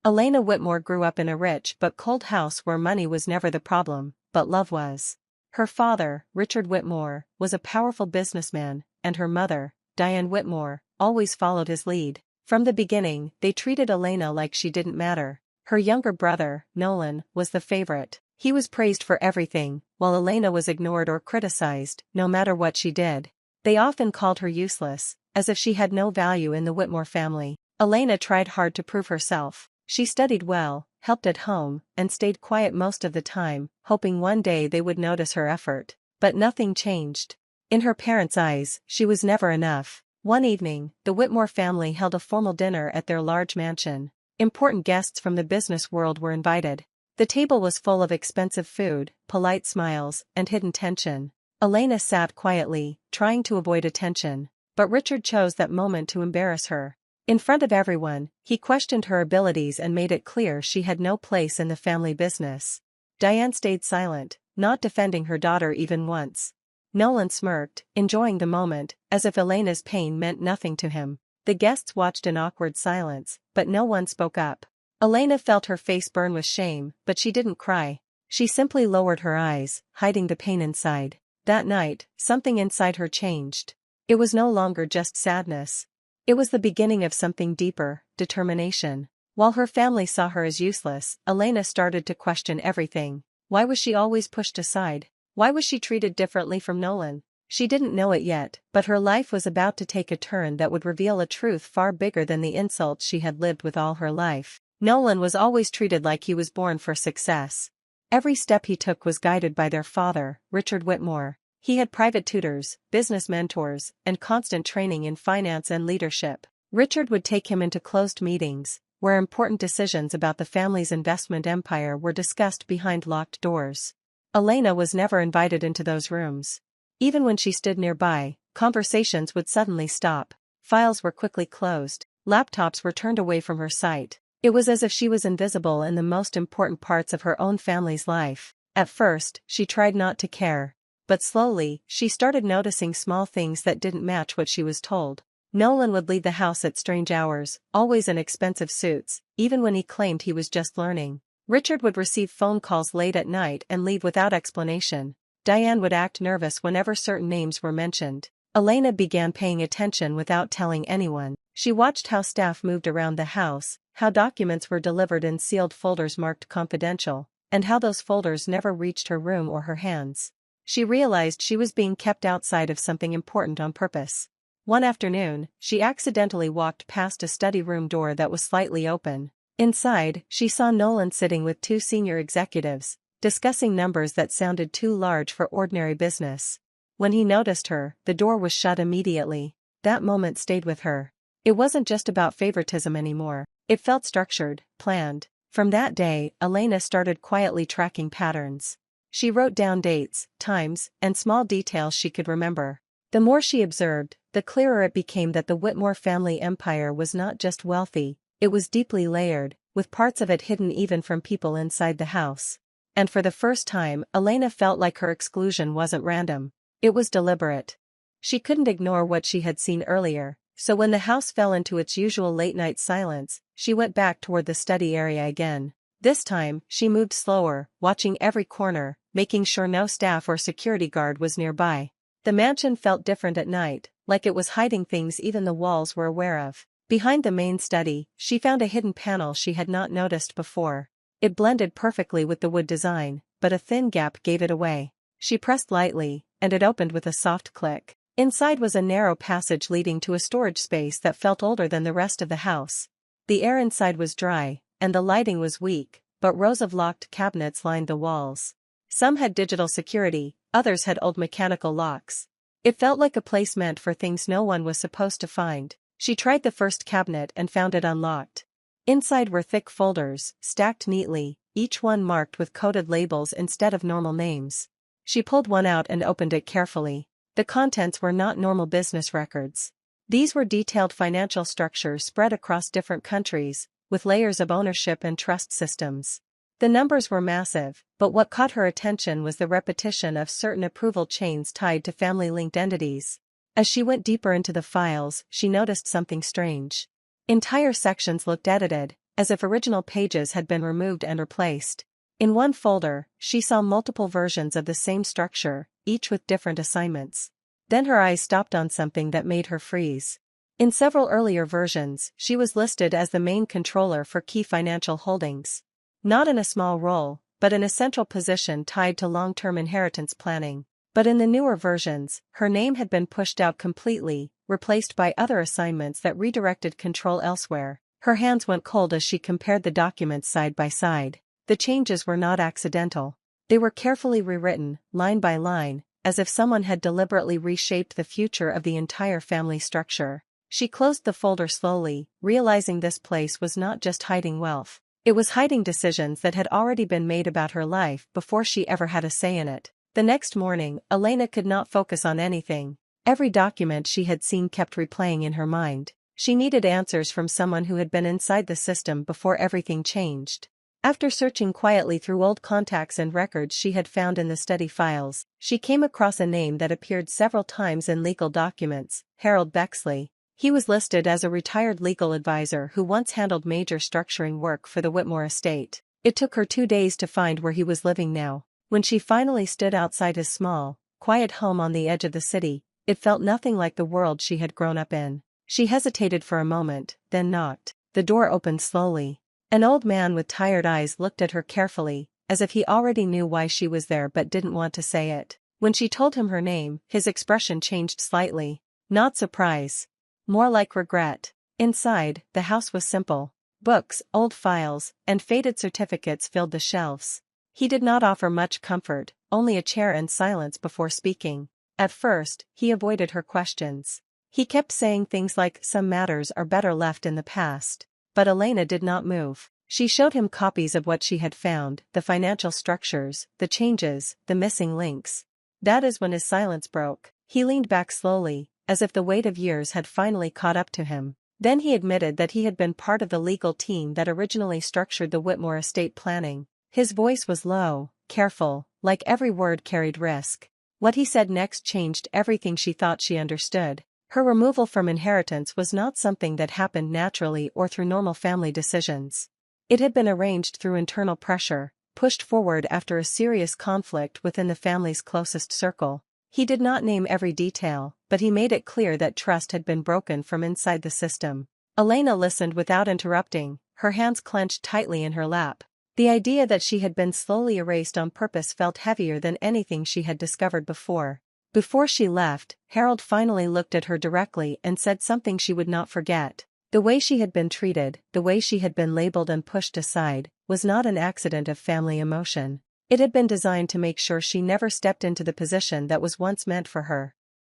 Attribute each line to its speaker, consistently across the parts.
Speaker 1: Elena Whitmore grew up in a rich but cold house where money was never the problem, but love was. Her father, Richard Whitmore, was a powerful businessman, and her mother, Diane Whitmore, always followed his lead. From the beginning, they treated Elena like she didn't matter. Her younger brother, Nolan, was the favorite. He was praised for everything, while Elena was ignored or criticized, no matter what she did. They often called her useless, as if she had no value in the Whitmore family. Elena tried hard to prove herself. She studied well, helped at home, and stayed quiet most of the time, hoping one day they would notice her effort. But nothing changed. In her parents' eyes, she was never enough. One evening, the Whitmore family held a formal dinner at their large mansion. Important guests from the business world were invited. The table was full of expensive food, polite smiles, and hidden tension. Elena sat quietly, trying to avoid attention. But Richard chose that moment to embarrass her. In front of everyone, he questioned her abilities and made it clear she had no place in the family business. Diane stayed silent, not defending her daughter even once. Nolan smirked, enjoying the moment, as if Elena's pain meant nothing to him. The guests watched in awkward silence, but no one spoke up. Elena felt her face burn with shame, but she didn't cry. She simply lowered her eyes, hiding the pain inside. That night, something inside her changed. It was no longer just sadness. It was the beginning of something deeper, determination. While her family saw her as useless, Elena started to question everything. Why was she always pushed aside? Why was she treated differently from Nolan? She didn't know it yet, but her life was about to take a turn that would reveal a truth far bigger than the insults she had lived with all her life. Nolan was always treated like he was born for success. Every step he took was guided by their father, Richard Whitmore. He had private tutors, business mentors, and constant training in finance and leadership. Richard would take him into closed meetings, where important decisions about the family's investment empire were discussed behind locked doors. Elena was never invited into those rooms. Even when she stood nearby, conversations would suddenly stop. Files were quickly closed. Laptops were turned away from her sight. It was as if she was invisible in the most important parts of her own family's life. At first, she tried not to care. But slowly, she started noticing small things that didn't match what she was told. Nolan would leave the house at strange hours, always in expensive suits, even when he claimed he was just learning. Richard would receive phone calls late at night and leave without explanation. Diane would act nervous whenever certain names were mentioned. Elena began paying attention without telling anyone. She watched how staff moved around the house, how documents were delivered in sealed folders marked confidential, and how those folders never reached her room or her hands. She realized she was being kept outside of something important on purpose. One afternoon, she accidentally walked past a study room door that was slightly open. Inside, she saw Nolan sitting with two senior executives, discussing numbers that sounded too large for ordinary business. When he noticed her, the door was shut immediately. That moment stayed with her. It wasn't just about favoritism anymore. It felt structured, planned. From that day, Elena started quietly tracking patterns. She wrote down dates, times, and small details she could remember. The more she observed, the clearer it became that the Whitmore family empire was not just wealthy, it was deeply layered, with parts of it hidden even from people inside the house. And for the first time, Elena felt like her exclusion wasn't random. It was deliberate. She couldn't ignore what she had seen earlier, so when the house fell into its usual late-night silence, she went back toward the study area again. This time, she moved slower, watching every corner, making sure no staff or security guard was nearby. The mansion felt different at night, like it was hiding things even the walls were aware of. Behind the main study, she found a hidden panel she had not noticed before. It blended perfectly with the wood design, but a thin gap gave it away. She pressed lightly, and it opened with a soft click. Inside was a narrow passage leading to a storage space that felt older than the rest of the house. The air inside was dry, and the lighting was weak, but rows of locked cabinets lined the walls. Some had digital security, others had old mechanical locks. It felt like a place meant for things no one was supposed to find. She tried the first cabinet and found it unlocked. Inside were thick folders, stacked neatly, each one marked with coded labels instead of normal names. She pulled one out and opened it carefully. The contents were not normal business records. These were detailed financial structures spread across different countries, with layers of ownership and trust systems. The numbers were massive, but what caught her attention was the repetition of certain approval chains tied to family-linked entities. As she went deeper into the files, she noticed something strange. Entire sections looked edited, as if original pages had been removed and replaced. In one folder, she saw multiple versions of the same structure, each with different assignments. Then her eyes stopped on something that made her freeze. In several earlier versions, she was listed as the main controller for key financial holdings. Not in a small role, but in a central position tied to long-term inheritance planning. But in the newer versions, her name had been pushed out completely, replaced by other assignments that redirected control elsewhere. Her hands went cold as she compared the documents side by side. The changes were not accidental. They were carefully rewritten, line by line, as if someone had deliberately reshaped the future of the entire family structure. She closed the folder slowly, realizing this place was not just hiding wealth. It was hiding decisions that had already been made about her life before she ever had a say in it. The next morning, Elena could not focus on anything. Every document she had seen kept replaying in her mind. She needed answers from someone who had been inside the system before everything changed. After searching quietly through old contacts and records she had found in the study files, she came across a name that appeared several times in legal documents: Harold Bexley. He was listed as a retired legal advisor who once handled major structuring work for the Whitmore estate. It took her 2 days to find where he was living now. When she finally stood outside his small, quiet home on the edge of the city, it felt nothing like the world she had grown up in. She hesitated for a moment, then knocked. The door opened slowly. An old man with tired eyes looked at her carefully, as if he already knew why she was there but didn't want to say it. When she told him her name, his expression changed slightly. Not surprise. More like regret. Inside, the house was simple. Books, old files, and faded certificates filled the shelves. He did not offer much comfort, only a chair and silence before speaking. At first, he avoided her questions. He kept saying things like, "Some matters are better left in the past." But Elena did not move. She showed him copies of what she had found, the financial structures, the changes, the missing links. That is when his silence broke. He leaned back slowly, as if the weight of years had finally caught up to him. Then he admitted that he had been part of the legal team that originally structured the Whitmore estate planning. His voice was low, careful, like every word carried risk. What he said next changed everything she thought she understood. Her removal from inheritance was not something that happened naturally or through normal family decisions. It had been arranged through internal pressure, pushed forward after a serious conflict within the family's closest circle. He did not name every detail, but he made it clear that trust had been broken from inside the system. Elena listened without interrupting, her hands clenched tightly in her lap. The idea that she had been slowly erased on purpose felt heavier than anything she had discovered before. Before she left, Harold finally looked at her directly and said something she would not forget. The way she had been treated, the way she had been labeled and pushed aside, was not an accident of family emotion. It had been designed to make sure she never stepped into the position that was once meant for her.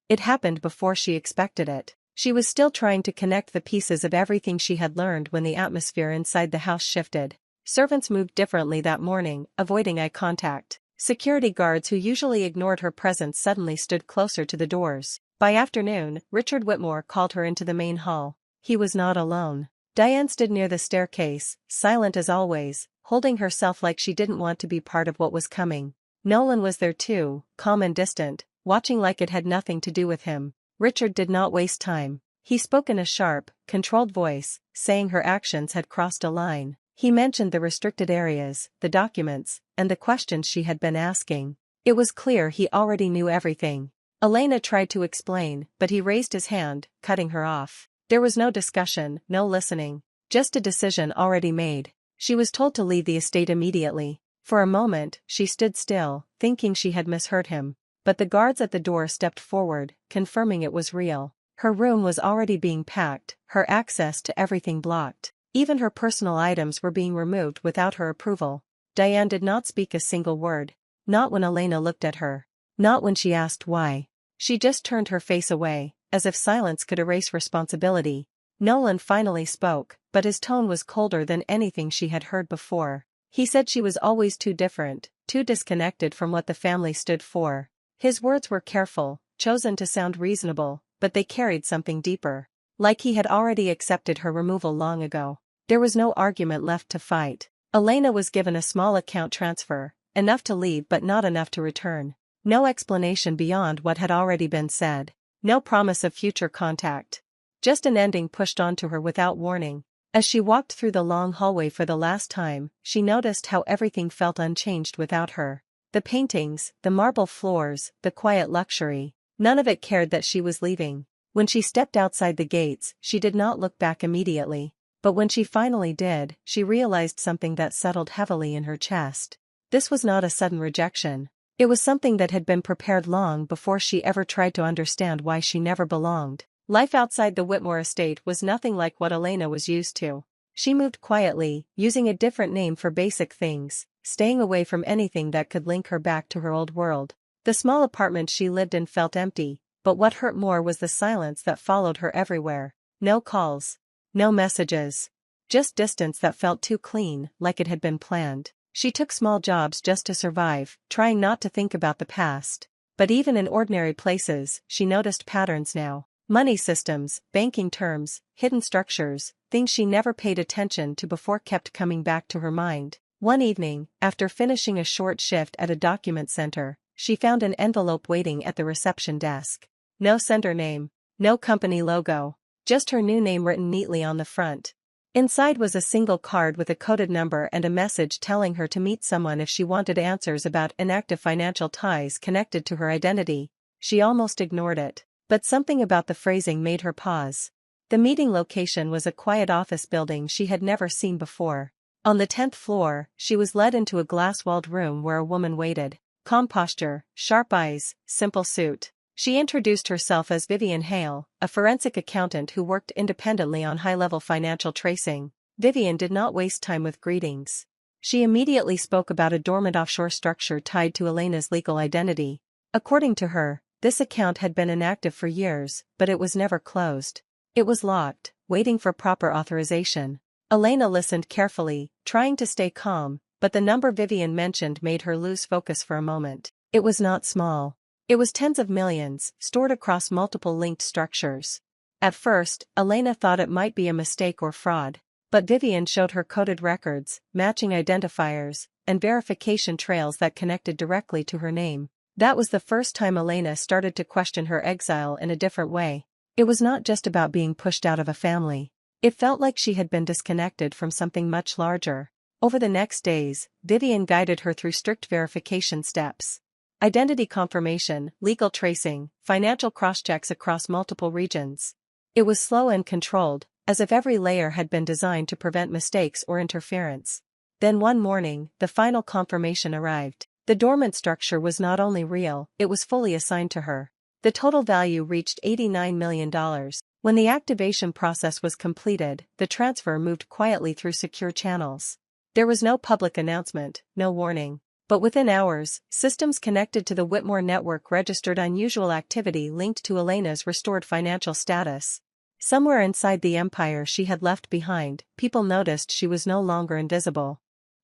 Speaker 1: It happened before she expected it. She was still trying to connect the pieces of everything she had learned when the atmosphere inside the house shifted. Servants moved differently that morning, avoiding eye contact. Security guards who usually ignored her presence suddenly stood closer to the doors. By afternoon, Richard Whitmore called her into the main hall. He was not alone. Diane stood near the staircase, silent as always, holding herself like she didn't want to be part of what was coming. Nolan was there too, calm and distant, watching like it had nothing to do with him. Richard did not waste time. He spoke in a sharp, controlled voice, saying her actions had crossed a line. He mentioned the restricted areas, the documents, and the questions she had been asking. It was clear he already knew everything. Elena tried to explain, but he raised his hand, cutting her off. There was no discussion, no listening, just a decision already made. She was told to leave the estate immediately. For a moment, she stood still, thinking she had misheard him. But the guards at the door stepped forward, confirming it was real. Her room was already being packed, her access to everything blocked. Even her personal items were being removed without her approval. Diane did not speak a single word. Not when Elena looked at her. Not when she asked why. She just turned her face away, as if silence could erase responsibility. Nolan finally spoke, but his tone was colder than anything she had heard before. He said she was always too different, too disconnected from what the family stood for. His words were careful, chosen to sound reasonable, but they carried something deeper. Like he had already accepted her removal long ago. There was no argument left to fight. Elena was given a small account transfer, enough to leave but not enough to return. No explanation beyond what had already been said. No promise of future contact. Just an ending pushed onto her without warning. As she walked through the long hallway for the last time, she noticed how everything felt unchanged without her. The paintings, the marble floors, the quiet luxury. None of it cared that she was leaving. When she stepped outside the gates, she did not look back immediately. But when she finally did, she realized something that settled heavily in her chest. This was not a sudden rejection. It was something that had been prepared long before she ever tried to understand why she never belonged. Life outside the Whitmore estate was nothing like what Elena was used to. She moved quietly, using a different name for basic things, staying away from anything that could link her back to her old world. The small apartment she lived in felt empty, but what hurt more was the silence that followed her everywhere. No calls. No messages. Just distance that felt too clean, like it had been planned. She took small jobs just to survive, trying not to think about the past. But even in ordinary places, she noticed patterns now. Money systems, banking terms, hidden structures, things she never paid attention to before kept coming back to her mind. One evening, after finishing a short shift at a document center, she found an envelope waiting at the reception desk. No sender name. No company logo. Just her new name written neatly on the front. Inside was a single card with a coded number and a message telling her to meet someone if she wanted answers about inactive financial ties connected to her identity. She almost ignored it. But something about the phrasing made her pause. The meeting location was a quiet office building she had never seen before. On the 10th floor, she was led into a glass-walled room where a woman waited. Calm posture, sharp eyes, simple suit. She introduced herself as Vivian Hale, a forensic accountant who worked independently on high-level financial tracing. Vivian did not waste time with greetings. She immediately spoke about a dormant offshore structure tied to Elena's legal identity. According to her, this account had been inactive for years, but it was never closed. It was locked, waiting for proper authorization. Elena listened carefully, trying to stay calm, but the number Vivian mentioned made her lose focus for a moment. It was not small. It was tens of millions, stored across multiple linked structures. At first, Elena thought it might be a mistake or fraud. But Vivian showed her coded records, matching identifiers, and verification trails that connected directly to her name. That was the first time Elena started to question her exile in a different way. It was not just about being pushed out of a family. It felt like she had been disconnected from something much larger. Over the next days, Vivian guided her through strict verification steps. Identity confirmation, legal tracing, financial cross-checks across multiple regions. It was slow and controlled, as if every layer had been designed to prevent mistakes or interference. Then one morning, the final confirmation arrived. The dormant structure was not only real, it was fully assigned to her. The total value reached $89 million. When the activation process was completed, the transfer moved quietly through secure channels. There was no public announcement, no warning. But within hours, systems connected to the Whitmore network registered unusual activity linked to Elena's restored financial status. Somewhere inside the empire she had left behind, people noticed she was no longer invisible.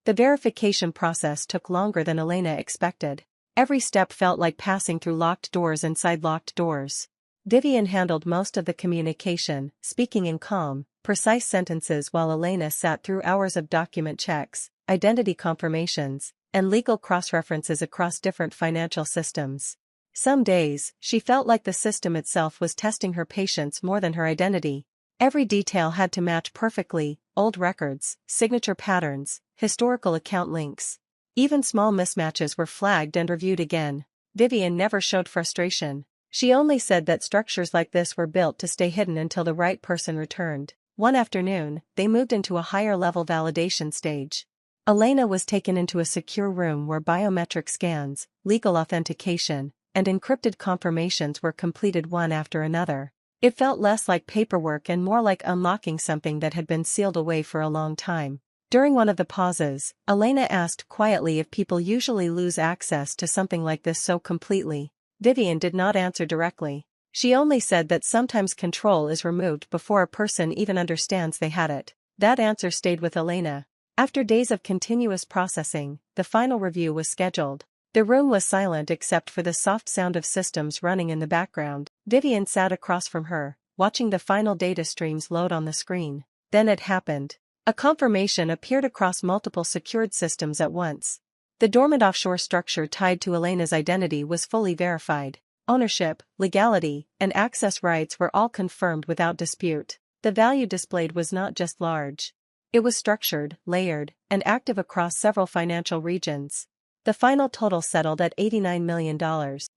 Speaker 1: The verification process took longer than Elena expected. Every step felt like passing through locked doors inside locked doors. Vivian handled most of the communication, speaking in calm, precise sentences while Elena sat through hours of document checks, identity confirmations, and legal cross-references across different financial systems. Some days, she felt like the system itself was testing her patience more than her identity. Every detail had to match perfectly: old records, signature patterns, historical account links. Even small mismatches were flagged and reviewed again. Vivian never showed frustration. She only said that structures like this were built to stay hidden until the right person returned. One afternoon, they moved into a higher-level validation stage. Elena was taken into a secure room where biometric scans, legal authentication, and encrypted confirmations were completed one after another. It felt less like paperwork and more like unlocking something that had been sealed away for a long time. During one of the pauses, Elena asked quietly if people usually lose access to something like this so completely. Vivian did not answer directly. She only said that sometimes control is removed before a person even understands they had it. That answer stayed with Elena. After days of continuous processing, the final review was scheduled. The room was silent except for the soft sound of systems running in the background. Vivian sat across from her, watching the final data streams load on the screen. Then it happened. A confirmation appeared across multiple secured systems at once. The dormant offshore structure tied to Elena's identity was fully verified. Ownership, legality, and access rights were all confirmed without dispute. The value displayed was not just large. It was structured, layered, and active across several financial regions. The final total settled at $89 million.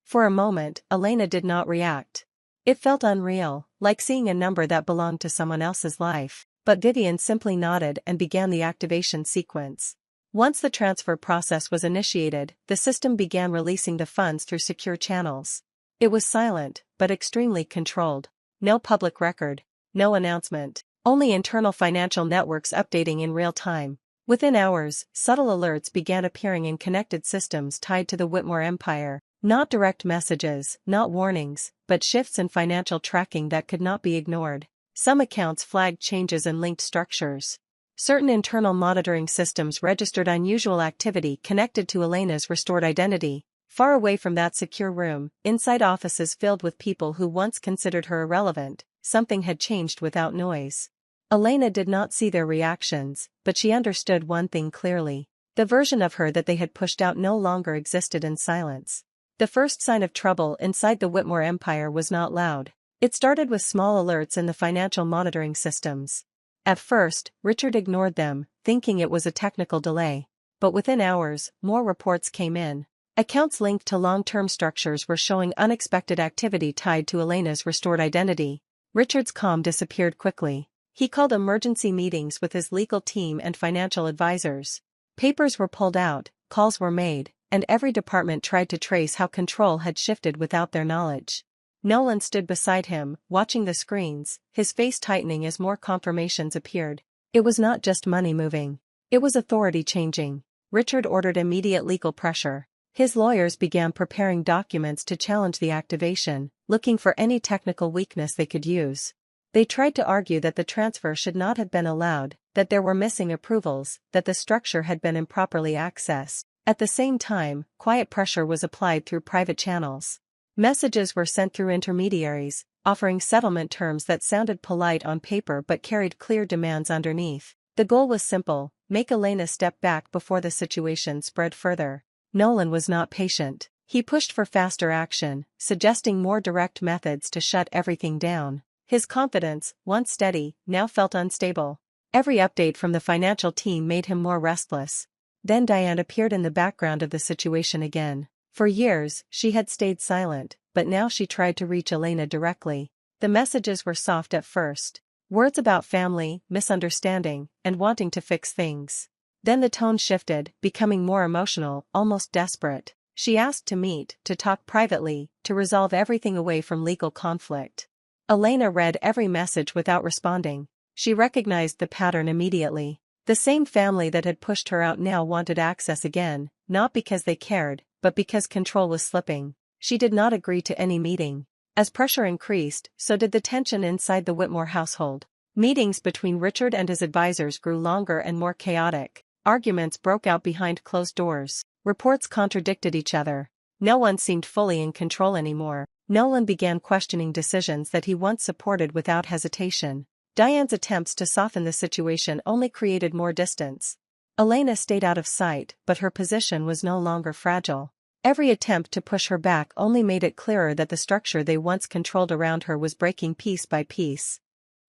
Speaker 1: For a moment, Elena did not react. It felt unreal, like seeing a number that belonged to someone else's life. But Vivian simply nodded and began the activation sequence. Once the transfer process was initiated, the system began releasing the funds through secure channels. It was silent, but extremely controlled. No public record, no announcement, only internal financial networks updating in real time. Within hours, subtle alerts began appearing in connected systems tied to the Whitmore empire. Not direct messages, not warnings, but shifts in financial tracking that could not be ignored. Some accounts flagged changes in linked structures. Certain internal monitoring systems registered unusual activity connected to Elena's restored identity. Far away from that secure room, inside offices filled with people who once considered her irrelevant, something had changed without noise. Elena did not see their reactions, but she understood one thing clearly. The version of her that they had pushed out no longer existed in silence. The first sign of trouble inside the Whitmore empire was not loud. It started with small alerts in the financial monitoring systems. At first, Richard ignored them, thinking it was a technical delay. But within hours, more reports came in. Accounts linked to long-term structures were showing unexpected activity tied to Elena's restored identity. Richard's calm disappeared quickly. He called emergency meetings with his legal team and financial advisors. Papers were pulled out, calls were made, and every department tried to trace how control had shifted without their knowledge. Nolan stood beside him, watching the screens, his face tightening as more confirmations appeared. It was not just money moving. It was authority changing. Richard ordered immediate legal pressure. His lawyers began preparing documents to challenge the activation, looking for any technical weakness they could use. They tried to argue that the transfer should not have been allowed, that there were missing approvals, that the structure had been improperly accessed. At the same time, quiet pressure was applied through private channels. Messages were sent through intermediaries, offering settlement terms that sounded polite on paper but carried clear demands underneath. The goal was simple: make Elena step back before the situation spread further. Nolan was not patient. He pushed for faster action, suggesting more direct methods to shut everything down. His confidence, once steady, now felt unstable. Every update from the financial team made him more restless. Then Diane appeared in the background of the situation again. For years, she had stayed silent, but now she tried to reach Elena directly. The messages were soft at first. Words about family, misunderstanding, and wanting to fix things. Then the tone shifted, becoming more emotional, almost desperate. She asked to meet, to talk privately, to resolve everything away from legal conflict. Elena read every message without responding. She recognized the pattern immediately. The same family that had pushed her out now wanted access again, not because they cared, but because control was slipping. She did not agree to any meeting. As pressure increased, so did the tension inside the Whitmore household. Meetings between Richard and his advisors grew longer and more chaotic. Arguments broke out behind closed doors. Reports contradicted each other. No one seemed fully in control anymore. Nolan began questioning decisions that he once supported without hesitation. Diane's attempts to soften the situation only created more distance. Elena stayed out of sight, but her position was no longer fragile. Every attempt to push her back only made it clearer that the structure they once controlled around her was breaking piece by piece.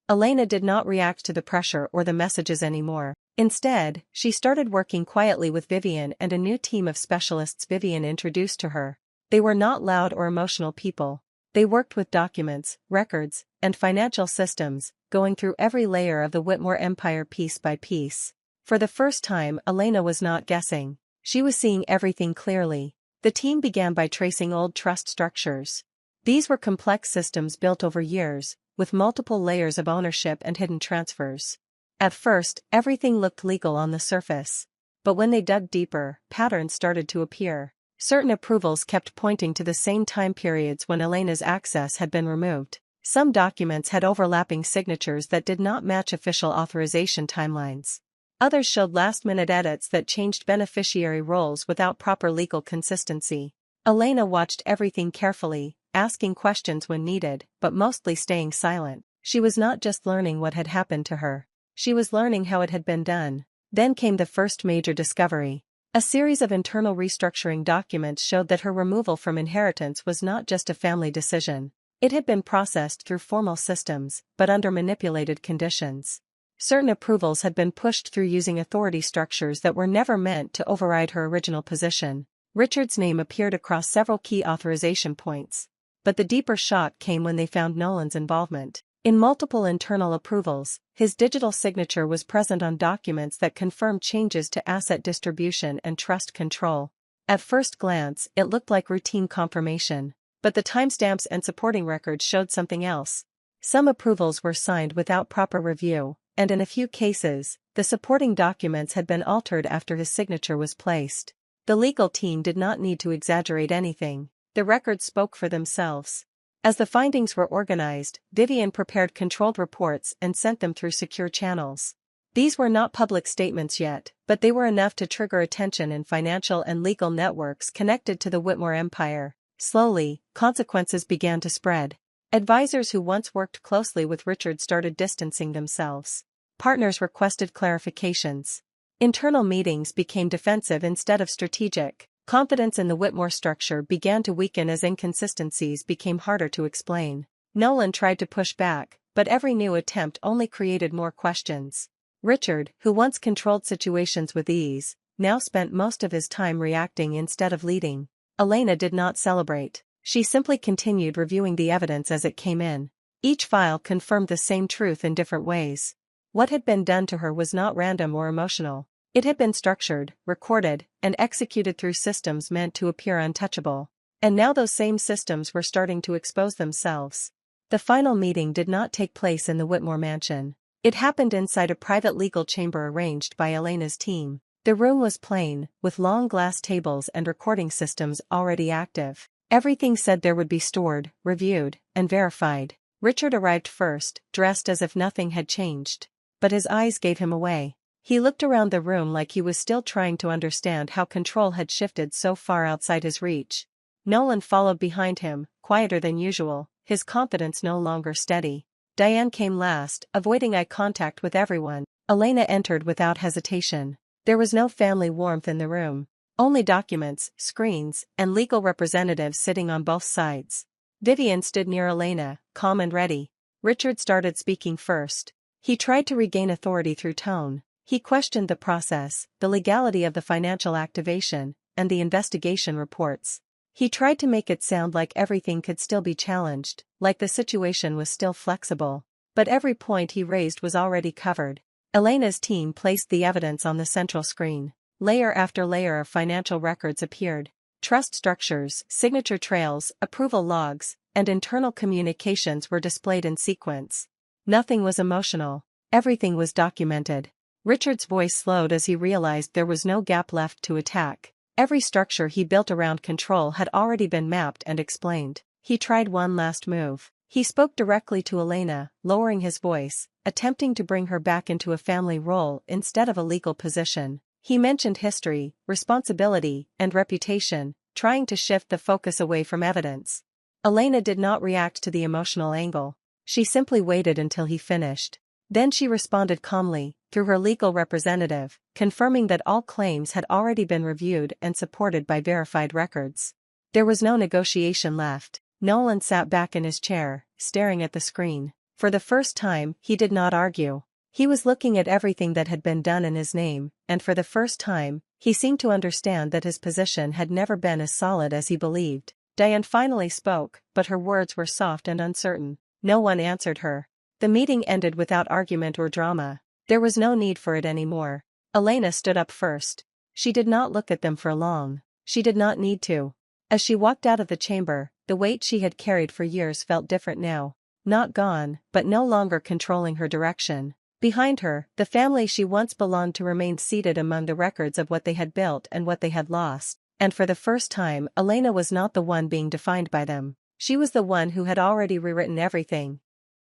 Speaker 1: Elena did not react to the pressure or the messages anymore. Instead, she started working quietly with Vivian and a new team of specialists Vivian introduced to her. They were not loud or emotional people. They worked with documents, records, and financial systems, going through every layer of the Whitmore empire piece by piece. For the first time, Elena was not guessing. She was seeing everything clearly. The team began by tracing old trust structures. These were complex systems built over years, with multiple layers of ownership and hidden transfers. At first, everything looked legal on the surface. But when they dug deeper, patterns started to appear. Certain approvals kept pointing to the same time periods when Elena's access had been removed. Some documents had overlapping signatures that did not match official authorization timelines. Others showed last-minute edits that changed beneficiary roles without proper legal consistency. Elena watched everything carefully, asking questions when needed, but mostly staying silent. She was not just learning what had happened to her. She was learning how it had been done. Then came the first major discovery. A series of internal restructuring documents showed that her removal from inheritance was not just a family decision. It had been processed through formal systems, but under manipulated conditions. Certain approvals had been pushed through using authority structures that were never meant to override her original position. Richard's name appeared across several key authorization points. But the deeper shock came when they found Nolan's involvement. In multiple internal approvals, his digital signature was present on documents that confirmed changes to asset distribution and trust control. At first glance, it looked like routine confirmation. But the timestamps and supporting records showed something else. Some approvals were signed without proper review, and in a few cases, the supporting documents had been altered after his signature was placed. The legal team did not need to exaggerate anything. The records spoke for themselves. As the findings were organized, Vivian prepared controlled reports and sent them through secure channels. These were not public statements yet, but they were enough to trigger attention in financial and legal networks connected to the Whitmore empire. Slowly, consequences began to spread. Advisors who once worked closely with Richard started distancing themselves. Partners requested clarifications. Internal meetings became defensive instead of strategic. Confidence in the Whitmore structure began to weaken as inconsistencies became harder to explain. Nolan tried to push back, but every new attempt only created more questions. Richard, who once controlled situations with ease, now spent most of his time reacting instead of leading. Elena did not celebrate. She simply continued reviewing the evidence as it came in. Each file confirmed the same truth in different ways. What had been done to her was not random or emotional. It had been structured, recorded, and executed through systems meant to appear untouchable. And now those same systems were starting to expose themselves. The final meeting did not take place in the Whitmore mansion. It happened inside a private legal chamber arranged by Elena's team. The room was plain, with long glass tables and recording systems already active. Everything said there would be stored, reviewed, and verified. Richard arrived first, dressed as if nothing had changed. But his eyes gave him away. He looked around the room like he was still trying to understand how control had shifted so far outside his reach. Nolan followed behind him, quieter than usual, his confidence no longer steady. Diane came last, avoiding eye contact with everyone. Elena entered without hesitation. There was no family warmth in the room. Only documents, screens, and legal representatives sitting on both sides. Vivian stood near Elena, calm and ready. Richard started speaking first. He tried to regain authority through tone. He questioned the process, the legality of the financial activation, and the investigation reports. He tried to make it sound like everything could still be challenged, like the situation was still flexible. But every point he raised was already covered. Elena's team placed the evidence on the central screen. Layer after layer of financial records appeared. Trust structures, signature trails, approval logs, and internal communications were displayed in sequence. Nothing was emotional. Everything was documented. Richard's voice slowed as he realized there was no gap left to attack. Every structure he built around control had already been mapped and explained. He tried one last move. He spoke directly to Elena, lowering his voice, attempting to bring her back into a family role instead of a legal position. He mentioned history, responsibility, and reputation, trying to shift the focus away from evidence. Elena did not react to the emotional angle. She simply waited until he finished. Then she responded calmly, through her legal representative, confirming that all claims had already been reviewed and supported by verified records. There was no negotiation left. Nolan sat back in his chair, staring at the screen. For the first time, he did not argue. He was looking at everything that had been done in his name, and for the first time, he seemed to understand that his position had never been as solid as he believed. Diane finally spoke, but her words were soft and uncertain. No one answered her. The meeting ended without argument or drama. There was no need for it anymore. Elena stood up first. She did not look at them for long. She did not need to. As she walked out of the chamber, the weight she had carried for years felt different now. Not gone, but no longer controlling her direction. Behind her, the family she once belonged to remained seated among the records of what they had built and what they had lost. And for the first time, Elena was not the one being defined by them. She was the one who had already rewritten everything.